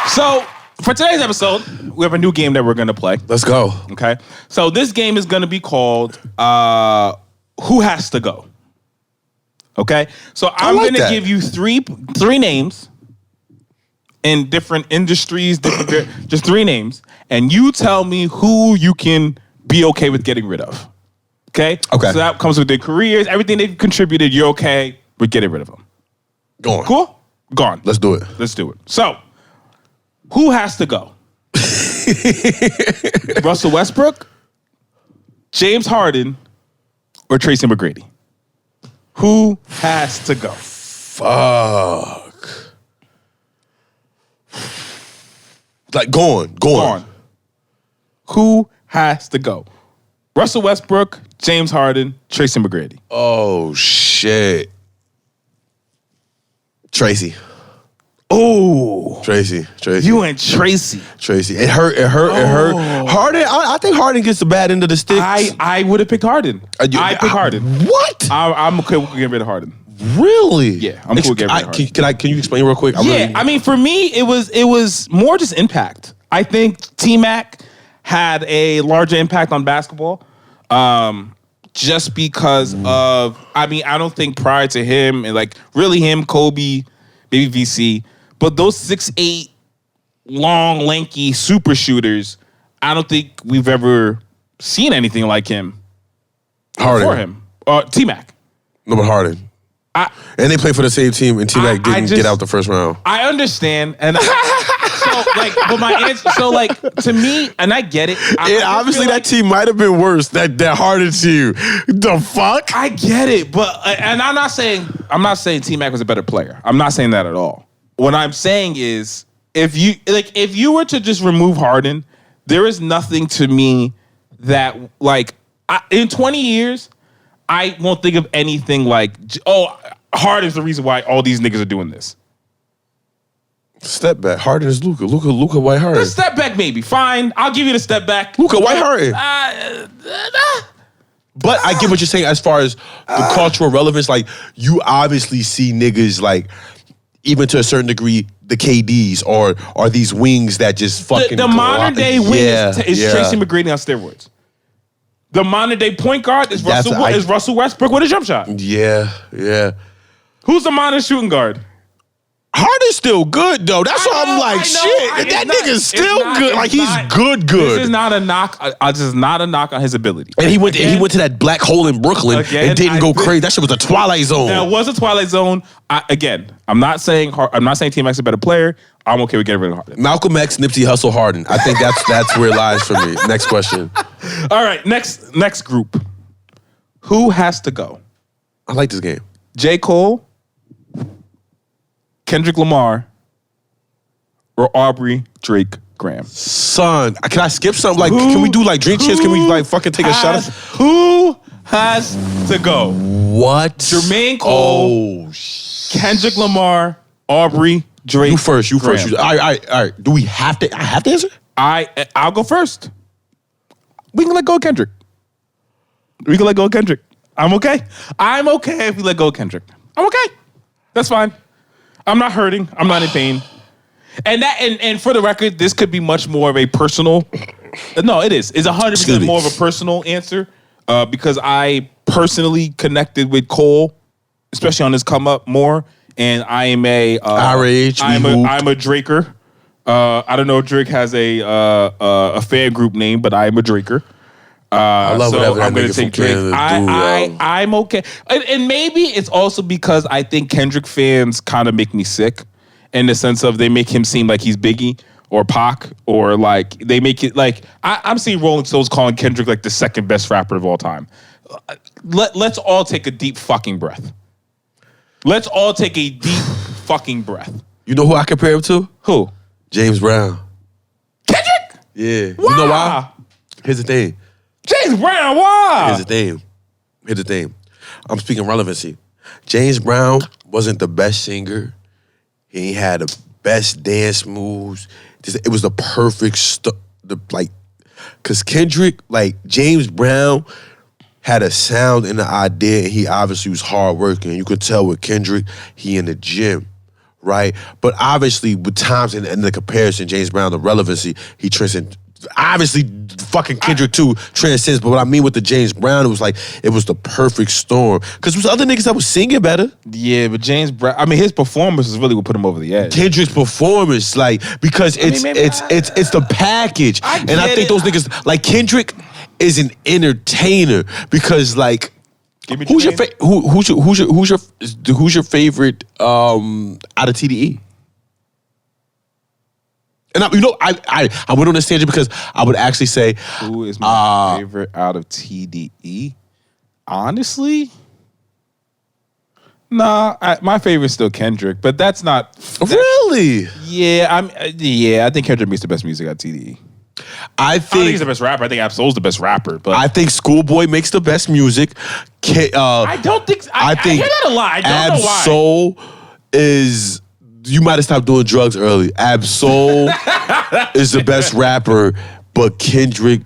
So, for today's episode, we have a new game that we're going to play. Let's go. Okay? So, this game is going to be called Who Has to Go? Okay? So, I'm going to give you three names in different industries, just three names, and you tell me who you can be okay with getting rid of. Okay? Okay. So that comes with their careers, everything they've contributed, you're okay with getting rid of them. Go on. Cool? Gone. Let's do it. Let's do it. So, who has to go? Russell Westbrook, James Harden, or Tracy McGrady? Who has to go? Fuck. Like, go on. Who has to go? Russell Westbrook, James Harden, Tracy McGrady. Oh, shit. Tracy. Oh. Tracy. You and Tracy. It hurt. Harden, I think Harden gets the bad end of the stick. I would have picked Harden. I picked Harden. What? I'm okay with getting rid of Harden. Really? Yeah, I'm cool with getting rid of Harden. Can you explain real quick? I mean, for me, it was more just impact. I think Tmac had a larger impact on basketball. Just because of, I don't think prior to him, and like really him, Kobe, maybe VC, but those 6'8", long, lanky super shooters, I don't think we've ever seen anything like him. Harden. Before him. Tmac. No, but Harden. And they play for the same team, and Tmac didn't get out the first round. I understand, and but my answer, to me, and I get it. Obviously, that team might have been worse. That Harden team. The fuck? I get it, but and I'm not saying T-Mac was a better player. I'm not saying that at all. What I'm saying is, if you were to just remove Harden, there is nothing to me that in 20 years, I won't think of anything like, Harden's the reason why all these niggas are doing this. Step back. Harden is Luka. Luka White Harden. The step back, maybe. Fine. I'll give you the step back. Luka White Harden. But I get what you're saying as far as the cultural relevance. Like, you obviously see niggas, like, even to a certain degree, the KDs or these wings that just fucking the modern day wing is Tracy McGrady on steroids. The modern day point guard is Russell Westbrook with a jump shot. Yeah. Who's the modern shooting guard? Harden's still good though. That's why I'm like, shit. That nigga's still good. Like, he's good. This is not a knock. This is not a knock on his ability. And he went to that black hole in Brooklyn and didn't go crazy. That shit was a Twilight Zone. That was a Twilight Zone. I'm not saying T-Mac's a better player. I'm okay with getting rid of Harden. Malcolm X, Nipsey Hussle, Harden. I think that's where it lies for me. Next question. All right, next group. Who has to go? I like this game. J. Cole, Kendrick Lamar, or Aubrey Drake Graham? Son, can I skip something? Like, can we do like drink chairs? Can we like fucking take a shot? Who has to go? What? Jermaine Cole, Kendrick Lamar, Aubrey Drake. You first. Graham. All right. Do we have to? I have to answer. I'll go first. We can let go of Kendrick. I'm okay. I'm okay if we let go of Kendrick. I'm okay. That's fine. I'm not hurting. I'm not in pain. And for the record, this could be much more of a personal. No, it is. It's 100% more of a personal answer because I personally connected with Cole, especially on his come up more. And I am I'm a Draker. I don't know if Drake has a fan group name, but I am a Draker. I love whatever I'm going to take Drake. I'm okay. And maybe it's also because I think Kendrick fans kind of make me sick in the sense of they make him seem like he's Biggie or Pac or like they make it like I'm seeing Rolling Stones calling Kendrick like the second best rapper of all time. Let's all take a deep fucking breath. Let's all take a deep fucking breath. You know who I compare him to? Who? James Brown. Kendrick? Yeah. Why? You know why? Here's the thing. James Brown, why? Here's the thing. I'm speaking relevancy. James Brown wasn't the best singer. He had the best dance moves. It was the perfect because Kendrick, like James Brown, had a sound and an idea, and he obviously was hardworking. You could tell with Kendrick, he in the gym, right? But obviously, with times in the comparison, James Brown, the relevancy, he transcends. Obviously, fucking Kendrick too transcends. But what I mean with the James Brown, it was the perfect storm. Because there was other niggas that was singing better. Yeah, but James Brown, I mean, his performance is really what put him over the edge. Kendrick's performance, because it's the package. I think those niggas, like Kendrick, is an entertainer because who's your favorite out of TDE? And I went on this tangent because I would actually say, who is my favorite out of TDE? Honestly, my favorite's still Kendrick, but that's not really. I think Kendrick makes the best music out of TDE. I don't think he's the best rapper. I think Absol's the best rapper. But I think Schoolboy makes the best music. I don't think. I think hear that a lot. I don't know why. Absol is. You might have stopped doing drugs early. Absol is the best rapper, but Kendrick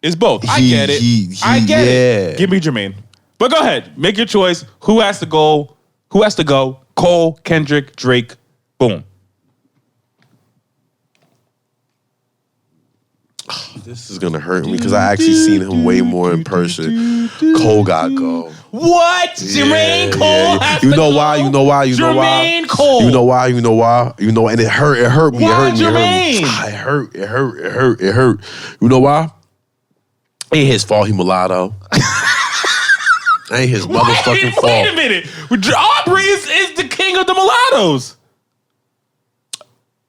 is both. I get it. I get it. Give me Jermaine. But go ahead. Make your choice. Who has to go? Who has to go? Cole, Kendrick, Drake. Boom. This is gonna hurt me because I actually seen him way more in person. Cole got go. What? Jermaine Cole has You to know go? why? You know why? You know why? Jermaine Cole. You know why? You know why? You know, and it hurt. It hurt me. Why It hurt me. Jermaine? It hurt. You know why? Ain't his fault. He mulatto. Ain't his motherfucking fault. Wait a minute. Aubrey is the king of the mulattoes.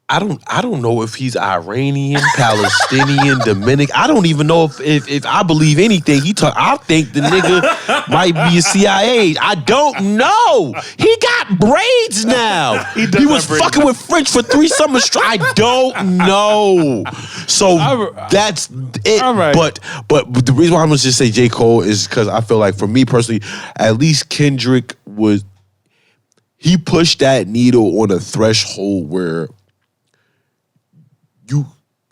I don't know if he's Iranian, Palestinian, Dominican. I don't even know if I believe anything he talk. I think the nigga might be a CIA. I don't know. He got braids now. He was fucking with French for 3 summers straight. I don't know. So that's it. All right. But the reason why I'm gonna just say J. Cole is because I feel like for me personally, at least Kendrick he pushed that needle on a threshold where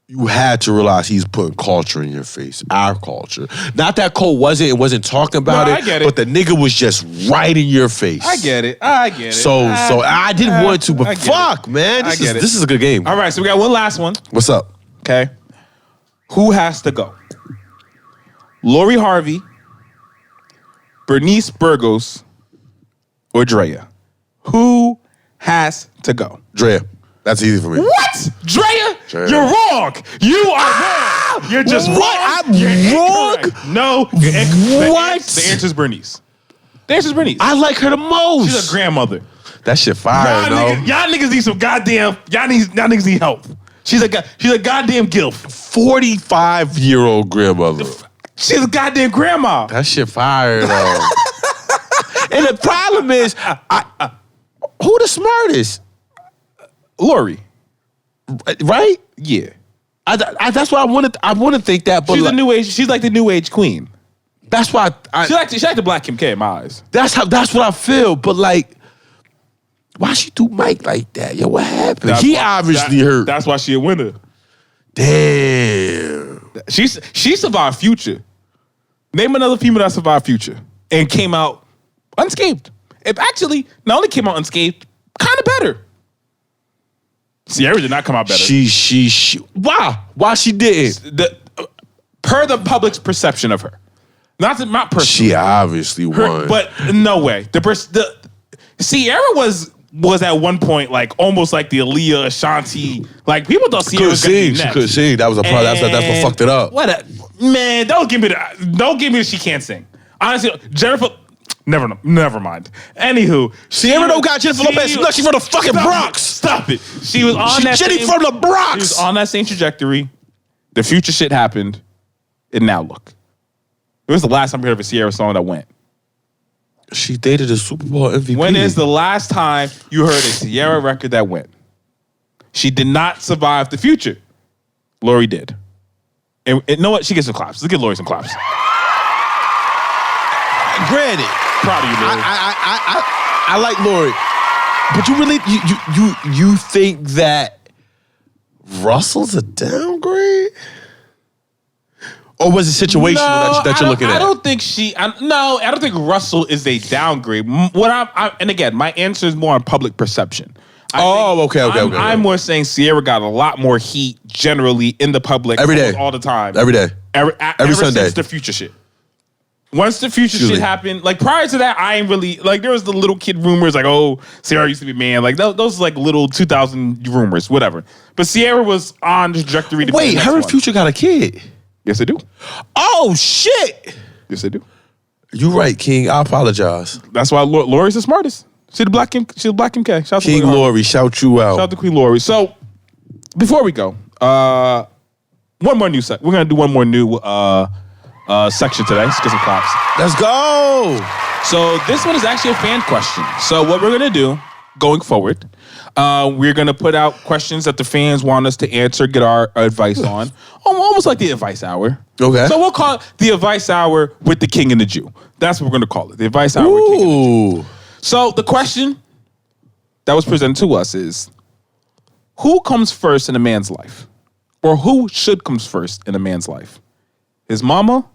you had to realize he's putting culture in your face, our culture. Not that Cole wasn't talking about I get it. but the nigga was just right in your face. I get it. So I didn't want to, but fuck, man. This is a good game. All right, so we got one last one. What's up? Okay. Who has to go? Lori Harvey, Bernice Burgos, or Draya? Who has to go? Draya. That's easy for me. What? Draya? You're wrong. You are wrong. You're just wrong. I'm wrong? Incorrect. No. What? The answer's Bernice. The answer's Bernice. I like her the most. She's a grandmother. That shit fire, y'all niggas need some goddamn. Y'all niggas need help. She's a goddamn gilf. 45-year-old grandmother. She's a goddamn grandma. That shit fire though. And the problem is, who the smartest? Lori, right? Yeah. That's why I want to think that. But she's new age. She's like the new age queen. That's why she's like the Black Kim K in my eyes. That's what I feel. But why she do Mike like that? Yo, what happened? Obviously hurt. That's why she a winner. Damn. She survived Future. Name another female that survived Future and came out unscathed. It actually not only came out unscathed, kind of better. Sierra did not come out better. Why? Why she didn't? Per the public's perception of her. Not personally. She obviously won. But no way. The Sierra was at one point almost like the Aaliyah, Ashanti. People thought Sierra was going to be next. She could sing. That was a problem. That's what fucked it up. Man, don't give me the she can't sing. Honestly, Jennifer. Never mind. Anywho, Sierra don't got Jennifer Lopez. No, she's from the fucking Bronx. Stop it. She was on that. Jenny from the Bronx. She was on that same trajectory. The Future shit happened, and now look. When was the last time you heard of a Sierra song that went? She dated a Super Bowl MVP. When is the last time you heard a Sierra record that went? She did not survive the future. Lori did. And you know what? She gets some claps. Let's give Lori some claps. Granted. Proud of you, Lori. I like Lori. But you really, you think that Russell's a downgrade? Or was it situational that you're looking at? I don't think I don't think Russell is a downgrade. And again, my answer is more on public perception. Okay. I'm more saying Sierra got a lot more heat generally in the public every day, all the time, every day, every Sunday. Since the future shit. Once the future shit happened, like prior to that, I ain't really like. There was the little kid rumors, like, oh, Sierra used to be a man, like those like little 2000 rumors, whatever. But Sierra was on the trajectory to be the next her one. and Future got a kid. Yes, they do. Oh shit! Yes, they do. You right, King. I apologize. That's why Lori's the smartest. She's the Black Kim K. Shout King Lori, shout you out. Shout out to Queen Lori. So, before we go, one more new set. We're gonna do one more new section today. Let's get some claps. Let's go. So this one is actually a fan question. So what we're gonna do going forward, we're gonna put out questions that the fans want us to answer, get our advice on, almost like the advice hour. Okay. So we'll call it the advice hour with the King and the Jew. That's what we're gonna call it. The advice hour with the King and the Jew. So the question that was presented to us is, who comes first in a man's life? Or who should comes first in a man's life? His mama,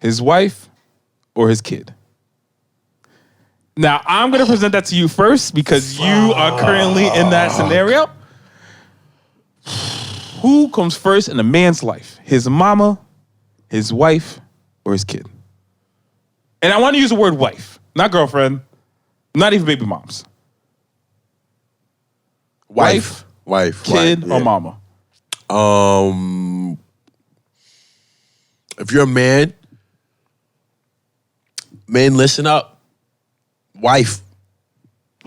his wife, or his kid? Now, I'm going to present that to you first because you are currently in that scenario. Who comes first in a man's life? His mama, his wife, or his kid? And I want to use the word wife, not girlfriend, not even baby moms. Wife, kid, or mama? If you're a man, listen up. Wife.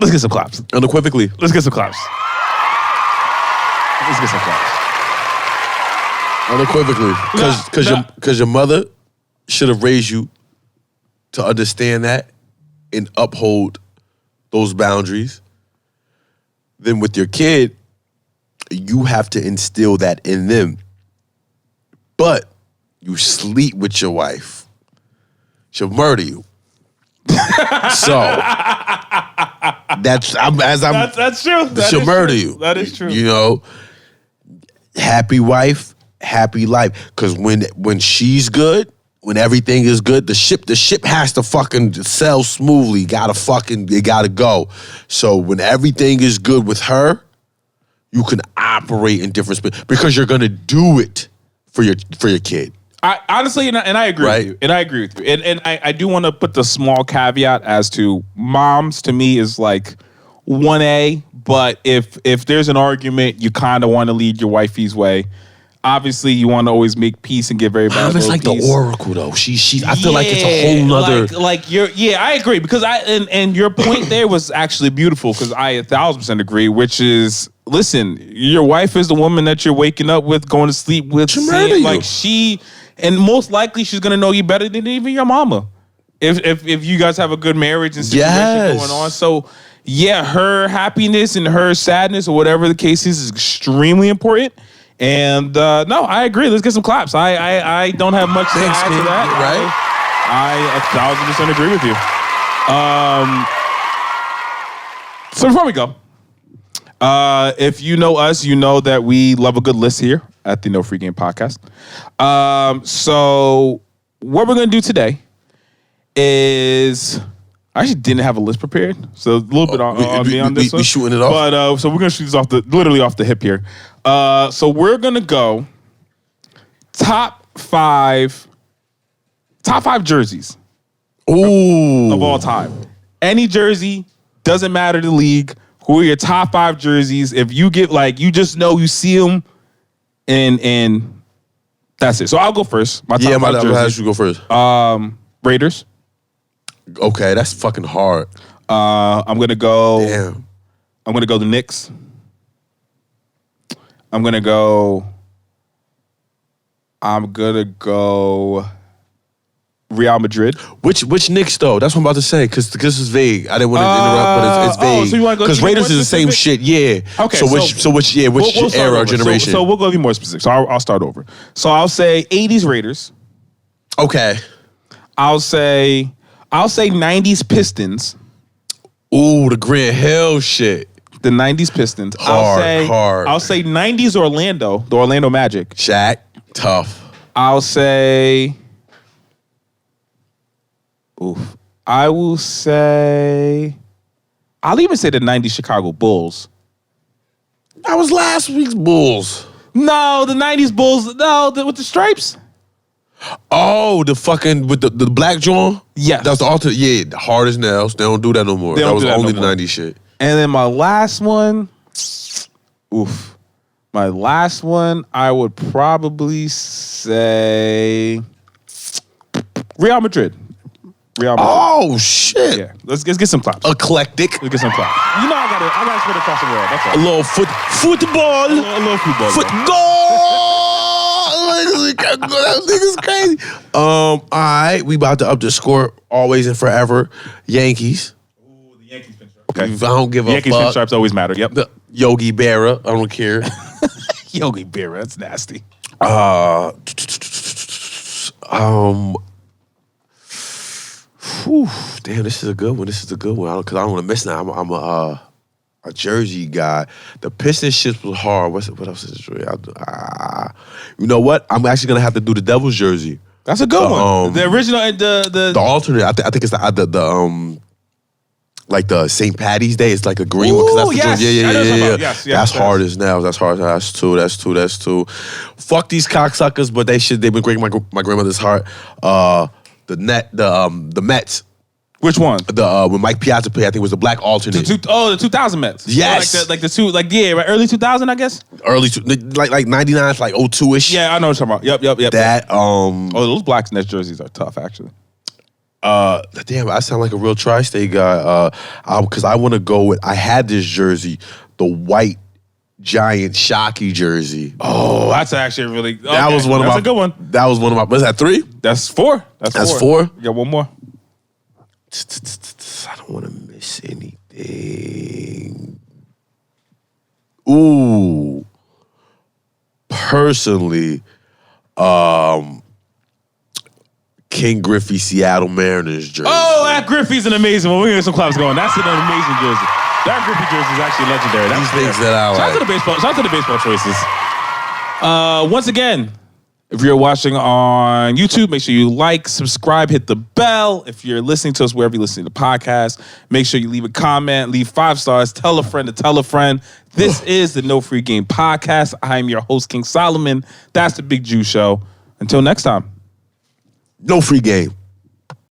Let's get some claps. Unequivocally. Let's get some claps. Let's get some claps. Unequivocally. Because your mother should have raised you to understand that and uphold those boundaries. Then with your kid, you have to instill that in them. But you sleep with your wife, she'll murder you. So that's true. She'll murder you. That is true. You know, happy wife, happy life. Because when she's good, when everything is good, the ship has to fucking sail smoothly. It gotta go. So when everything is good with her, you can operate in different spaces because you're gonna do it for your kid. I honestly, and I agree with you. And I agree with you. And I do want to put the small caveat as to moms to me is like 1A, but if there's an argument, you kind of want to lead your wifey's way. Obviously, you want to always make peace and give everybody. It's like peace. The oracle, though. She. I feel like it's a whole nother. I agree because and your point there was actually beautiful because I 1,000% agree. Which is, listen, your wife is the woman that you're waking up with, going to sleep with. And most likely she's gonna know you better than even your mama. If you guys have a good marriage and situation going on, so yeah, her happiness and her sadness or whatever the case is extremely important. And no, I agree. Let's get some claps. I don't have much to add to that. Right? I 1,000% agree with you. So before we go, if you know us, you know that we love a good list here at the No Free Game Podcast. So what we're gonna do today is, I actually didn't have a list prepared, so a little bit on me on this one. We shooting it off, but so we're gonna shoot this literally off the hip here. So we're gonna go top five jerseys. Ooh. Of all time. Any jersey, doesn't matter the league. Who are your top 5 jerseys? If you get you just know you see them, and that's it. So I'll go first. My top 5 jerseys. You go first. Raiders. Okay, that's fucking hard. I'm gonna go. Damn. I'm gonna go the Knicks. I'm gonna go. Real Madrid. Which Knicks though? That's what I'm about to say because this is vague. I didn't want to interrupt, but it's vague. So you want to go? Because Raiders is the same shit. Yeah. Okay. Which era or generation? So we'll go be more specific. So I'll start over. So I'll say 80s Raiders. Okay. I'll say 90s Pistons. Ooh, the Grant Hill shit. The 90s Pistons. Hard. I'll say 90s Orlando. The Orlando Magic. Shaq. Tough. I'll say. Oof. I will say. I'll even say the 90s Chicago Bulls. That was last week's Bulls. No, the 90s Bulls. No, with the stripes. Oh, the fucking with the black joint? Yes. That was the alternate. Yeah, hard as nails. They don't do that no more. That was only the 90s shit. And then my last one. Oof. My last one, I would probably say Real Madrid. Oh shit! Yeah, let's get some claps. Eclectic. Let's get some claps. You know I gotta spread across the world. That's all. A little football. A little football. That nigga's crazy. All right, we about to up the score. Always and forever, Yankees. Ooh, the Yankees pinstripe. Okay, I don't give a fuck. Yankees pinstripes always matter. Yep. The Yogi Berra. I don't care. Yogi Berra. That's nasty. Damn, this is a good one. Because I don't want to miss now. I'm a Jersey guy. The Pistons shit was hard. What else is it? You know what? I'm actually gonna have to do the Devils jersey. That's a good one. The original, the alternate. I think it's the like the St. Patty's Day. It's like a green one. That's yes. Yeah. Yes, that's hard as nails. That's hard. That's two. Fuck these cocksuckers, but they've been breaking my grandmother's heart. The Mets. Which one? When Mike Piazza played, I think it was the black alternate. The 2000 Mets. Yes. Early 2000, I guess. Like 99, like 02-ish. Yeah, I know what you're talking about. Yep. That those Black Nets jerseys are tough, actually. Damn, I sound like a real tri-state guy. Because I want to go with. I had this jersey, the white Giant Shockey jersey. Oh, that's actually really. Okay. That was one of my. That's a good one. That was one of my. Was that 3? That's 4. That's 4. You got one more. I don't want to miss anything. Ooh. Personally, King Griffey Seattle Mariners jersey. Oh, that Griffey's an amazing one. We're gonna get some claps going. That's an amazing jersey. That Griffey jersey is actually legendary. These things that I like. Shout out to the baseball choices. Once again, if you're watching on YouTube, make sure you like, subscribe, hit the bell. If you're listening to us wherever you listen to the podcast, make sure you leave a comment, leave 5 stars, tell a friend to tell a friend. This is the No Free Game Podcast. I'm your host, King Solomon. That's the Big Jew Show. Until next time. No free game.